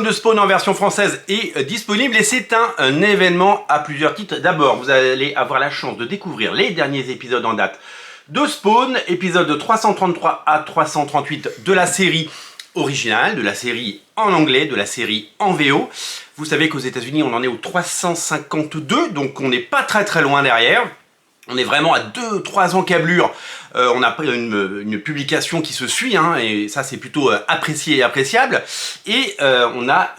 tome de Spawn en version française est disponible et c'est un événement à plusieurs titres. D'abord, vous allez avoir la chance de découvrir les derniers épisodes en date de Spawn, épisode 333 à 338 de la série originale, de la série en anglais, de la série en VO. Vous savez qu'aux États-Unis, on en est au 352, donc on n'est pas très loin derrière. On est vraiment à 2-3 encablures. On a une publication qui se suit, hein, et ça c'est plutôt apprécié et appréciable. Et on a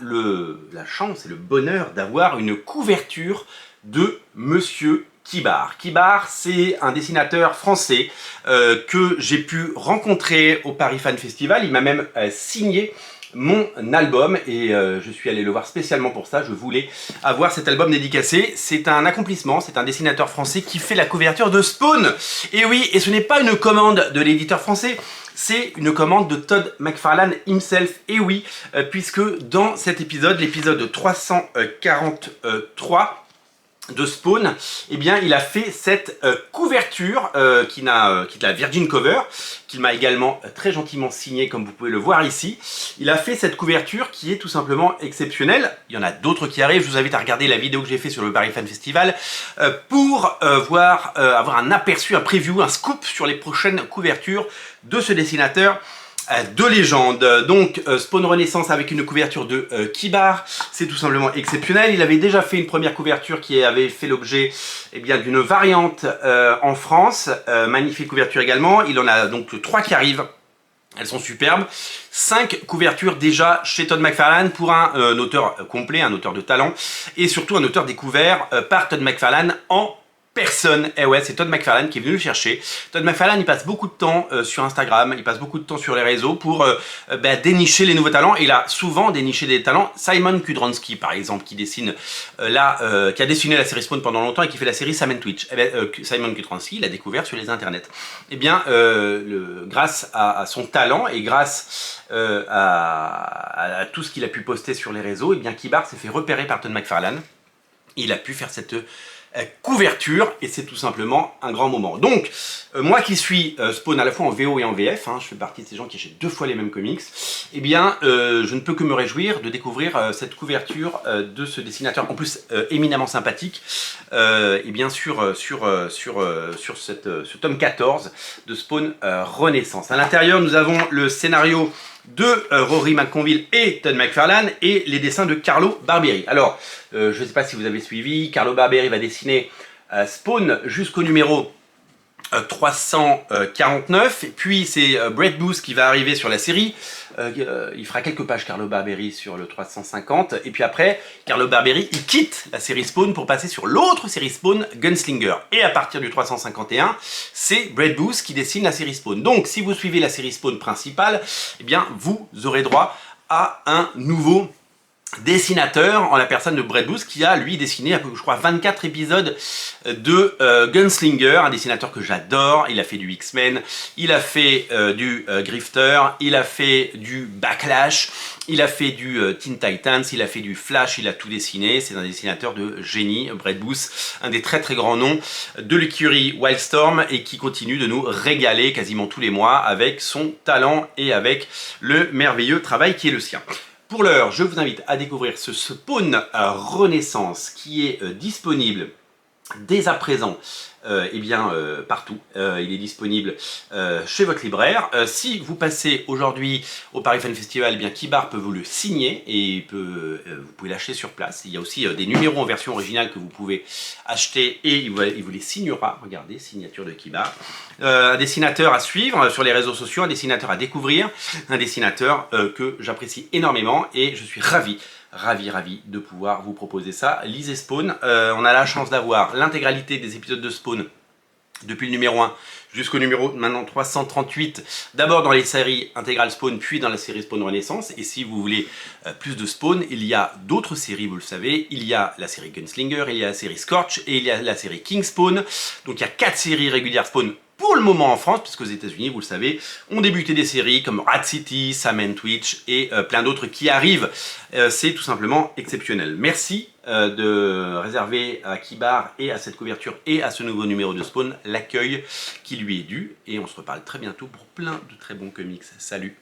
la chance et le bonheur d'avoir une couverture de Monsieur Kibar. Kibar, c'est un dessinateur français que j'ai pu rencontrer au Paris Fan Festival. Il m'a même signé mon album et je suis allé le voir spécialement pour ça. Je voulais avoir cet album dédicacé. C'est un accomplissement, c'est un dessinateur français qui fait la couverture de Spawn. Et oui, et ce n'est pas une commande de l'éditeur français, c'est une commande de Todd McFarlane himself. Et oui, puisque dans cet épisode, l'épisode 343 de Spawn, eh bien il a fait cette couverture qui est la Virgin Cover, qu'il m'a également très gentiment signé comme vous pouvez le voir ici. Il a fait cette couverture qui est tout simplement exceptionnelle. Il y en a d'autres qui arrivent, je vous invite à regarder la vidéo que j'ai fait sur le Paris Fan Festival pour avoir un aperçu, un preview, un scoop sur les prochaines couvertures de ce dessinateur de légende. Donc Spawn Renaissance avec une couverture de Kibar, c'est tout simplement exceptionnel. Il avait déjà fait une première couverture qui avait fait l'objet d'une variante en France, magnifique couverture également. Il en a donc 3 qui arrivent. Elles sont superbes. 5 couvertures déjà chez Todd McFarlane pour un auteur complet, un auteur de talent et surtout un auteur découvert par Todd McFarlane en personne. Et ouais, c'est Todd McFarlane qui est venu le chercher. Todd McFarlane, il passe beaucoup de temps sur Instagram, il passe beaucoup de temps sur les réseaux pour dénicher les nouveaux talents. Et il a souvent déniché des talents. Simon Kudranski, par exemple, qui dessine qui a dessiné la série Spawn pendant longtemps et qui fait la série Sam & Twitch. Eh bien, Simon Kudranski, il l'a découvert sur les internets. Eh bien, grâce à son talent et grâce à tout ce qu'il a pu poster sur les réseaux, eh bien, Kibar s'est fait repérer par Todd McFarlane. Il a pu faire cette couverture et c'est tout simplement un grand moment. Donc moi qui suis Spawn à la fois en VO et en VF, hein, je fais partie de ces gens qui achètent 2 fois les mêmes comics, eh bien je ne peux que me réjouir de découvrir cette couverture de ce dessinateur en plus éminemment sympathique, et bien sûr sur ce tome 14 de Spawn Renaissance. À l'intérieur nous avons le scénario de Rory McConville et Todd McFarlane et les dessins de Carlo Barberi. Alors, je ne sais pas si vous avez suivi, Carlo Barberi va dessiner Spawn jusqu'au numéro 349, et puis c'est Brett Booth qui va arriver sur la série. Il fera quelques pages Carlo Barberi sur le 350, et puis après Carlo Barberi il quitte la série Spawn pour passer sur l'autre série Spawn, Gunslinger, et à partir du 351 c'est Brett Booth qui dessine la série Spawn. Donc si vous suivez la série Spawn principale, eh bien vous aurez droit à un nouveau dessinateur en la personne de Brett Booth qui a lui dessiné je crois 24 épisodes de Gunslinger, un dessinateur que j'adore. Il a fait du X-Men, il a fait du Grifter, il a fait du Backlash, il a fait du Teen Titans, il a fait du Flash, il a tout dessiné. C'est un dessinateur de génie, Brett Booth, un des très grands noms de l'écurie Wildstorm et qui continue de nous régaler quasiment tous les mois avec son talent et avec le merveilleux travail qui est le sien. Pour l'heure, je vous invite à découvrir ce Spawn Renaissance qui est disponible dès à présent partout. Il est disponible chez votre libraire. Si vous passez aujourd'hui au Paris Fan Festival, eh bien Kibar peut vous le signer et vous pouvez l'acheter sur place. Il y a aussi des numéros en version originale que vous pouvez acheter et il vous les signera. Regardez, signature de Kibar. Un dessinateur à suivre sur les réseaux sociaux, un dessinateur à découvrir, un dessinateur que j'apprécie énormément et je suis ravi de pouvoir vous proposer ça. Lisez Spawn, on a la chance d'avoir l'intégralité des épisodes de Spawn depuis le numéro 1 jusqu'au numéro maintenant 338, d'abord dans les séries intégrales Spawn, puis dans la série Spawn Renaissance. Et si vous voulez plus de Spawn, il y a d'autres séries, vous le savez. Il y a la série Gunslinger, il y a la série Scorch et il y a la série King Spawn. Donc il y a 4 séries régulières Spawn pour le moment en France, puisque aux États-Unis, vous le savez, ont débuté des séries comme Rat City, Sam & Twitch et plein d'autres qui arrivent. C'est tout simplement exceptionnel. Merci de réserver à Kibar et à cette couverture et à ce nouveau numéro de Spawn l'accueil qui lui est dû. Et on se reparle très bientôt pour plein de très bons comics. Salut!